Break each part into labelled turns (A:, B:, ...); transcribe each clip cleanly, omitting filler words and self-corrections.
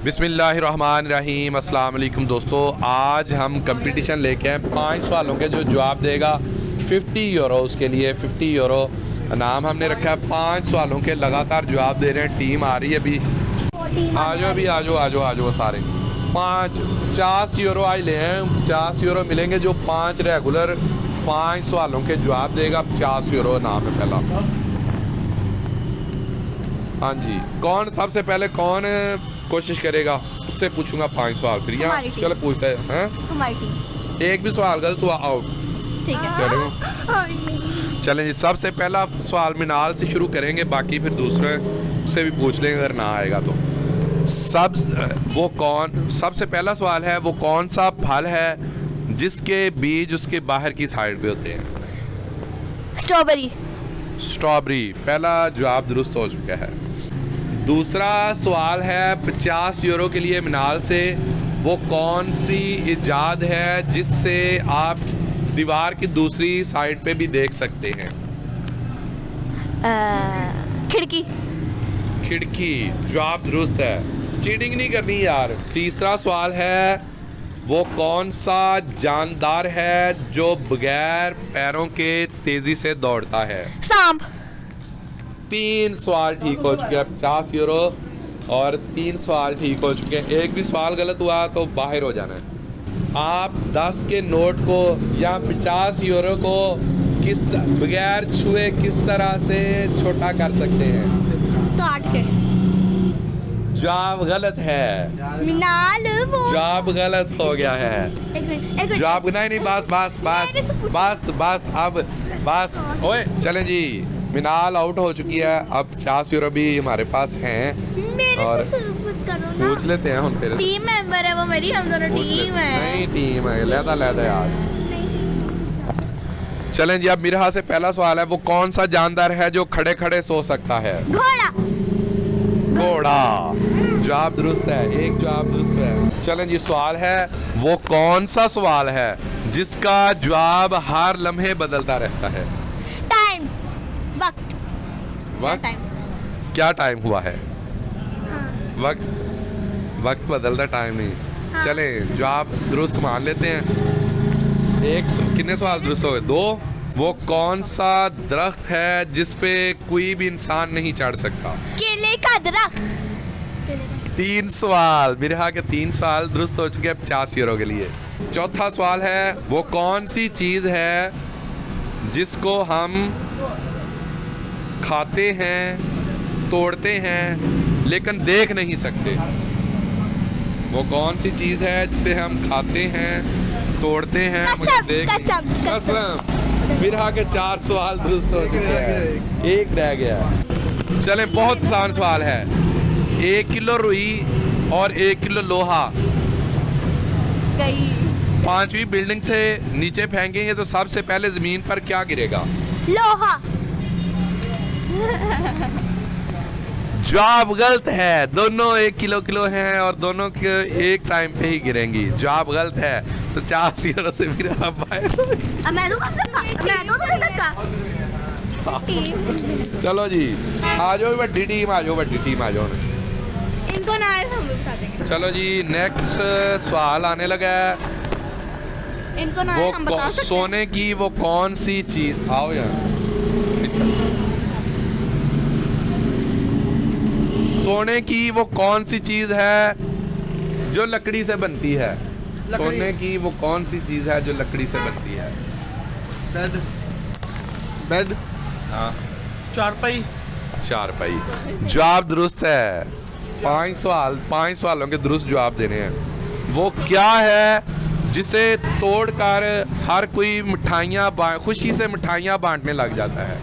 A: बिस्मिल्लाहिर्रहमानिर्रहीम। अस्सलाम वालेकुम दोस्तों, आज हम कंपटीशन लेके आए 5 सवालों के। जो जवाब देगा 50 यूरो, उसके लिए 50 यूरो नाम हमने रखा है। 5 सवालों के लगातार जवाब दे रहे हैं। टीम आ रही है अभी, आ जाओ सारे। 50 यूरो आज ले हैं, 50 यूरो मिलेंगे। जो 5 रेगुलर 5 सवालों के जवाब देगा 50 यूरो नाम है पहला। हाँ जी, कौन सबसे पहले कौन कोशिश करेगा उससे पूछूंगा 5 सवाल। फिर यहाँ चलो पूछते हैं। एक भी सवाल गलत हुआ आउट।
B: ठीक है,
A: चलें जी, सबसे पहला सवाल मिनाल से शुरू करेंगे, बाकी फिर दूसरे से भी पूछ लेंगे अगर ना आएगा तो। सबसे पहला सवाल है, वो कौन सा फल है जिसके बीज उसके बाहर की साइड पे होते हैं? स्ट्रॉबेरी। पहला जवाब दुरुस्त हो चुका है। दूसरा सवाल है 50 यूरो के लिए मिनाल से, वो कौन सी इजाद है जिससे आप दीवार की दूसरी साइड पे भी देख सकते हैं? खिड़की। जवाब दुरुस्त है, चीटिंग नहीं करनी यार। तीसरा सवाल है, वो कौन सा जानदार है जो बगैर पैरों के तेजी से दौड़ता है?
B: सांप।
A: 3 सवाल ठीक हो चुके हैं, 50 यूरो और 3 सवाल ठीक हो चुके हैं। एक भी सवाल गलत हुआ तो बाहर हो जाना है। आप 10 के नोट को या 50 यूरो को बगैर छुए किस तरह से छोटा कर सकते हैं?
B: काट के।
A: जवाब गलत है।
B: मिनाल वो
A: जवाब गलत हो गया है।
B: एक मिनट।
A: जवाब नहीं, बस अब बस। ओए चलें जी, मिनाल आउट हो चुकी है। अब 50 यूरो भी हमारे पास हैं और पूछ लेते हैं हम। फिर
B: टीम मेंबर है वो मेरी, हम दोनों टीम है।
A: नहीं टीम है, लैदा यार। चलें जी, अब मिरहा से पहला सवाल है, वो कौन सा जानदार है जो खड़े खड़े सो सकता है? घोड़ा। जवाब दुरुस्त है, एक जवाब दुरुस्त है। चलें जी, सवाल है, वो कौन सा सवाल है जिसका जवाब हर लम्हे बदलता रहता है?
B: टाइम।
A: वक्त। क्या टाइम हुआ है? वक्त बदलता, टाइम नहीं।
B: हाँ।
A: चले जवाब दुरुस्त मान लेते हैं। कितने सवाल दुरुस्त हो गए? 2। वो कौन सा दरख्त है जिसपे कोई भी इंसान नहीं चढ़ सकता?
B: केले का दरख्त।
A: 3 सवाल, मिरहा के 3 सवाल दुरुस्त हो चुके हैं 50 यूरो के लिए। चौथा सवाल है, वो कौन सी चीज है जिसको हम खाते हैं, तोड़ते हैं लेकिन देख नहीं सकते? वो कौन सी चीज है जिसे हम खाते हैं, तोड़ते हैं मगर देख नहीं? कसम। मिरहा के 4 सवाल दुरुस्त हो चुके हैं, एक रह गया। चलें, बहुत आसान सवाल है। 1 किलो रुई और 1 किलो लोहा 5वीं बिल्डिंग से नीचे फेंकेंगे तो सबसे पहले जमीन पर क्या गिरेगा?
B: लोहा।
A: जवाब गलत है। दोनों 1 किलो हैं और दोनों के एक टाइम पे ही गिरेंगी। जवाब गलत है, तो 50 यूरो से फिर आप चलो जी, आ जाओ बड़ी टीम, आ जाओ।
B: इनको ना हम बता देंगे।
A: चलो जी, नेक्स्ट सवाल आने लगा है।
B: इनको ना हम बता सकते हैं।
A: सोने की वो कौन सी चीज, आओ यार। सोने की वो कौन सी चीज है जो लकड़ी से बनती है? सोने की वो कौन सी चीज है जो लकड़ी से बनती है?
C: बेड।
A: हाँ,
C: चारपाई।
A: जवाब दुरुस्त है। 5 सवालों के दुरुस्त जवाब देने हैं। वो क्या है जिसे तोड़कर हर कोई खुशी से मिठाइयाँ बांटने लग जाता है?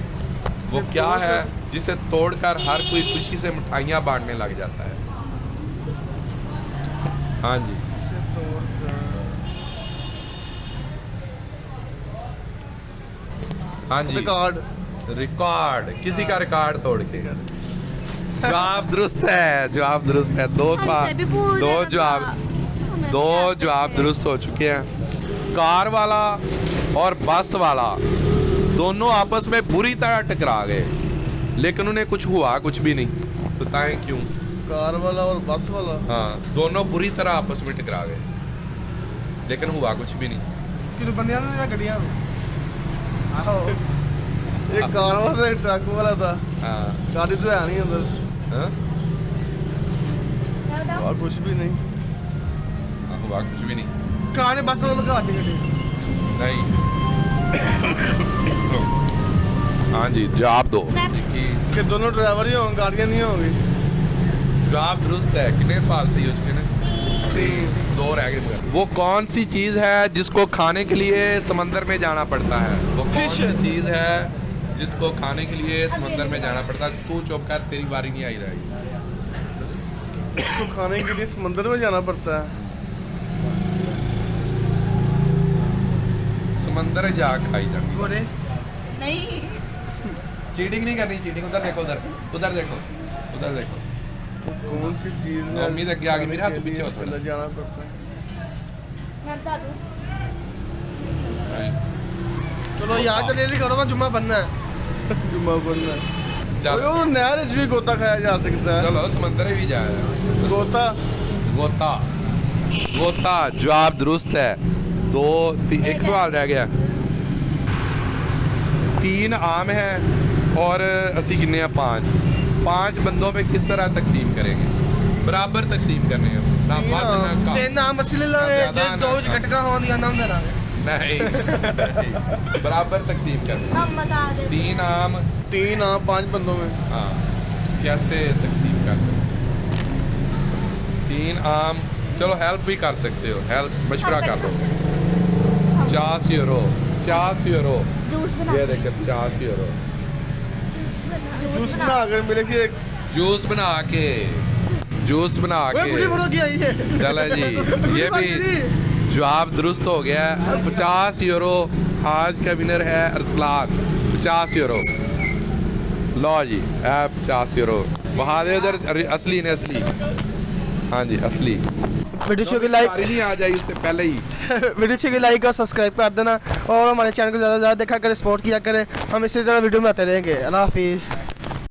A: वो क्या है जिसे तोड़कर हर कोई खुशी से मिठाइयाँ बांटने लग जाता है? हाँ जी, रिकॉर्ड। किसी का रिकॉर्ड तोड़ के। जवाब दुरुस्त है। 2 सवाल, 2 जवाब दुरुस्त हो चुके हैं। कार वाला और बस वाला दोनों आपस में बुरी तरह टकरा गए, लेकिन उन्हें कुछ हुआ कुछ भी नहीं। बताएं क्यों?
C: कार वाला और बस वाला।
A: हाँ, दोनों बुरी तरह आपस में टकरा गए, लेकिन हुआ कुछ भी नहीं।
C: किन बंदियां ने या गड्डियां? आहो, एक कार वाला एक ट्रक वाला था।
A: हाँ
C: गाड़ी तो है नहीं अंदर।
A: हाँ?
B: क्या बताओ?
C: और कुछ भी नहीं।
A: हाँ, हुआ कुछ भी नहीं।
C: कार ने बस वाला लगा दी गड्डी।
A: नहीं। हाँ जी, जवाब दो।
B: मैं-
C: कि दोनों ड्राइवर ही होंगे, गाड़ियां नहीं होंगी।
A: जवाब दुरुस्त है। कितने सवाल सही हो चुके हैं?
C: 3।
A: 2 रह गए मगर। वो कौन सी चीज है जिसको खाने के लिए समंदर में जाना पड़ता है? वो कौन
C: Fish.
A: सी चीज है जिसको खाने के लिए समंदर में जाना पड़ता है? तू चुप कर, तेरी बारी नहीं आई रहेगी।
C: तो खाने के लिए समंदर में जाना पड़ता है।
A: समंदर जा खाई जाती है।
C: घोड़े।
B: नहीं।
A: चीटिंग नहीं करनी, चीटिंग उधर देखो, उधर उधर देखो, उधर देखो।
C: कौन सी चीज है?
A: मम्मी से आगे मेरे हाथ पीछे हो थोड़ा।
C: अंदर जाना पड़ता है।
B: मैं बता दूँ।
C: चलो यहाँ चले नहीं करो, जुम्मा बनना है। जुम्मा बनना है।
A: चलो
C: वो नहर में भी गोता खाया जा सकता है।
A: चलो समंदर भी जाए।
C: गोता।
A: गोता, गोता जवाब दुरुस्त है। 2 एक सवाल रह गया। 3 आम है और असी किन्ने हैं 5। 5 बंदों पे किस तरह तकसीम करेंगे? बराबर तकसीम करने हैं, ना बढ़ ना कम।
C: ते नाम असली लावे
A: ना
C: जे
A: ज्यादा,
C: दो
A: ना कम।
C: घटका होन या नाम देना।
A: नहीं, बराबर तकसीम करने।
B: हम बता दे।
A: 3 आम,
C: 3 आ 5 बंदों में।
A: हाँ, कैसे तकसीम कर सकते? 3 आम, चलो हेल्प भी कर सकते हो, हेल्प मशवरा कर लो। 50 यूरो, 50 यूरो।
B: जूस बना।
A: ये देख 50 यूरो।
C: जूस बना कर मिले कि एक
A: जूस बना के, जूस बना
C: ओए बुढ़ी
A: के।
C: बड़ो की आई है।
A: चलो जी, ये भी जवाब दुरुस्त हो गया है। 50 यूरो आज का विनर है अरसलान। 50 यूरो लो जी, 50 यूरो वहाँ दे उधर। असली ने असली, हाँ जी असली।
C: वीडियो को लाइक
A: नहीं आ जाए उससे पहले ही।
C: वीडियो को लाइक और सब्सक्राइब कर देना और हमारे चैनल को ज़्यादा से ज़्यादा देखा करें, सपोर्ट किया करें। हम इसी तरह वीडियो बनाते रहेंगे। अल्लाह हाफिज़।